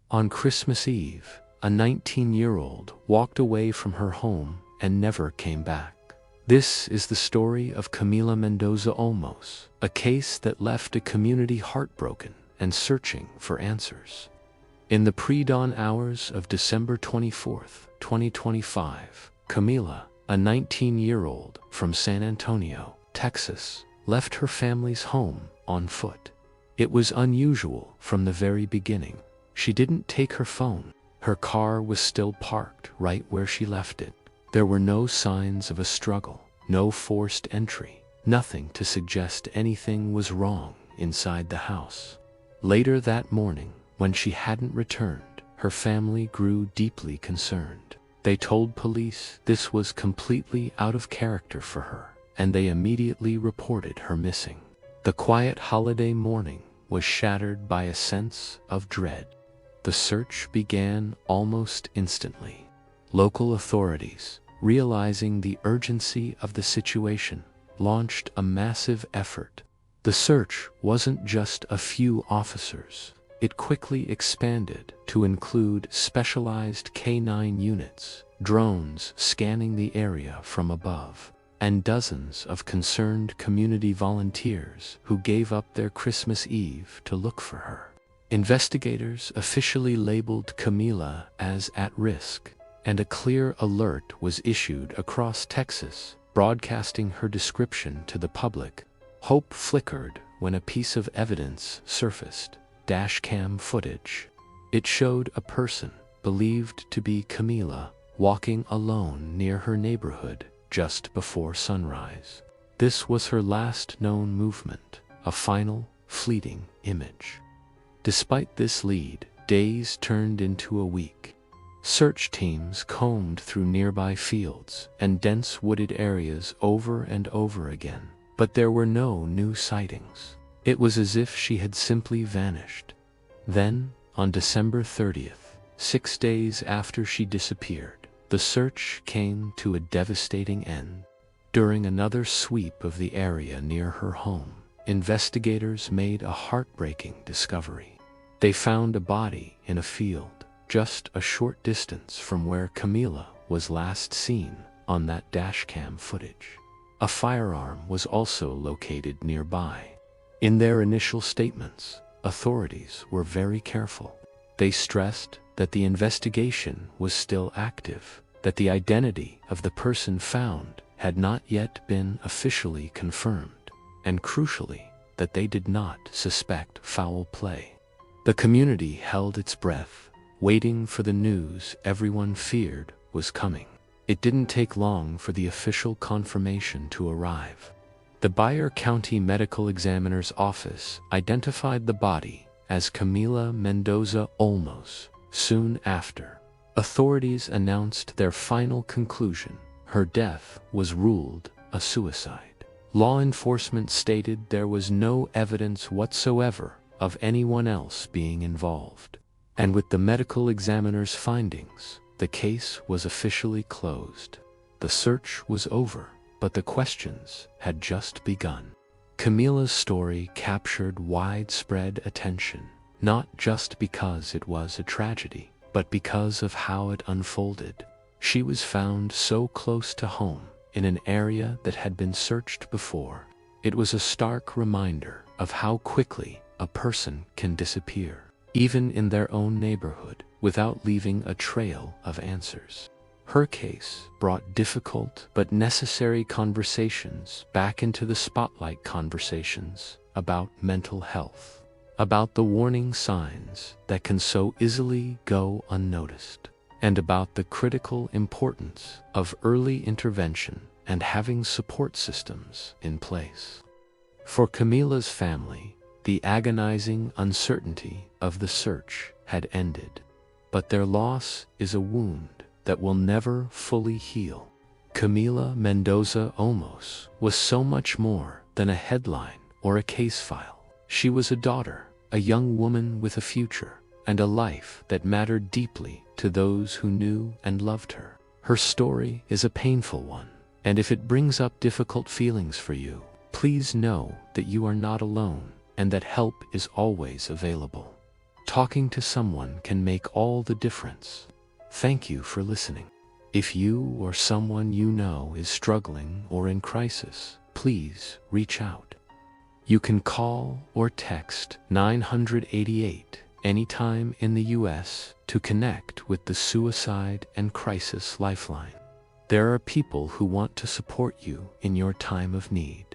On Christmas Eve, a 19-year-old walked away from her home and never came back. This is the story of Camila Mendoza Olmos, a case that left a community heartbroken and searching for answers. In the pre-dawn hours of December 24, 2025, Camila, a 19-year-old from San Antonio, Texas, left her family's home on foot. It was unusual from the very beginning. She didn't take her phone. Her car was still parked right where she left it. There were no signs of a struggle, no forced entry, nothing to suggest anything was wrong inside the house. Later that morning, when she hadn't returned, her family grew deeply concerned. They told police this was completely out of character for her, and they immediately reported her missing. The quiet holiday morning was shattered by a sense of dread. The search began almost instantly. Local authorities, realizing the urgency of the situation, launched a massive effort. The search wasn't just a few officers. It quickly expanded to include specialized K-9 units, drones scanning the area from above, and dozens of concerned community volunteers who gave up their Christmas Eve to look for her. Investigators officially labeled Camila as at risk, and a clear alert was issued across Texas, broadcasting her description to the public. Hope flickered when a piece of evidence surfaced: dashcam footage. It showed a person, believed to be Camila, walking alone near her neighborhood just before sunrise. This was her last known movement, a final, fleeting image. Despite this lead, days turned into a week. Search teams combed through nearby fields and dense wooded areas over and over again, but there were no new sightings. It was as if she had simply vanished. Then, on December 30th, 6 days after she disappeared, the search came to a devastating end. During another sweep of the area near her home, investigators made a heartbreaking discovery. They found a body in a field, just a short distance from where Camila was last seen on that dashcam footage. A firearm was also located nearby. In their initial statements, authorities were very careful. They stressed that the investigation was still active, that the identity of the person found had not yet been officially confirmed, and crucially, that they did not suspect foul play. The community held its breath, waiting for the news everyone feared was coming. It didn't take long for the official confirmation to arrive. The Bexar County Medical Examiner's Office identified the body as Camila Mendoza Olmos. Soon after, authorities announced their final conclusion: her death was ruled a suicide. Law enforcement stated there was no evidence whatsoever of anyone else being involved. And with the medical examiner's findings, the case was officially closed. The search was over, but the questions had just begun. Camila's story captured widespread attention, not just because it was a tragedy, but because of how it unfolded. She was found so close to home, in an area that had been searched before. It was a stark reminder of how quickly a person can disappear, even in their own neighborhood, without leaving a trail of answers. Her case brought difficult but necessary conversations back into the spotlight, conversations about mental health, about the warning signs that can so easily go unnoticed, and about the critical importance of early intervention and having support systems in place. For Camila's family, the agonizing uncertainty of the search had ended, but their loss is a wound that will never fully heal. Camila Mendoza Olmos was so much more than a headline or a case file. She was a daughter, a young woman with a future, and a life that mattered deeply to those who knew and loved her. Her story is a painful one, and if it brings up difficult feelings for you, please know that you are not alone and that help is always available. Talking to someone can make all the difference. Thank you for listening. If you or someone you know is struggling or in crisis, please reach out. You can call or text 988 anytime in the US to connect with the Suicide and Crisis Lifeline. There are people who want to support you in your time of need.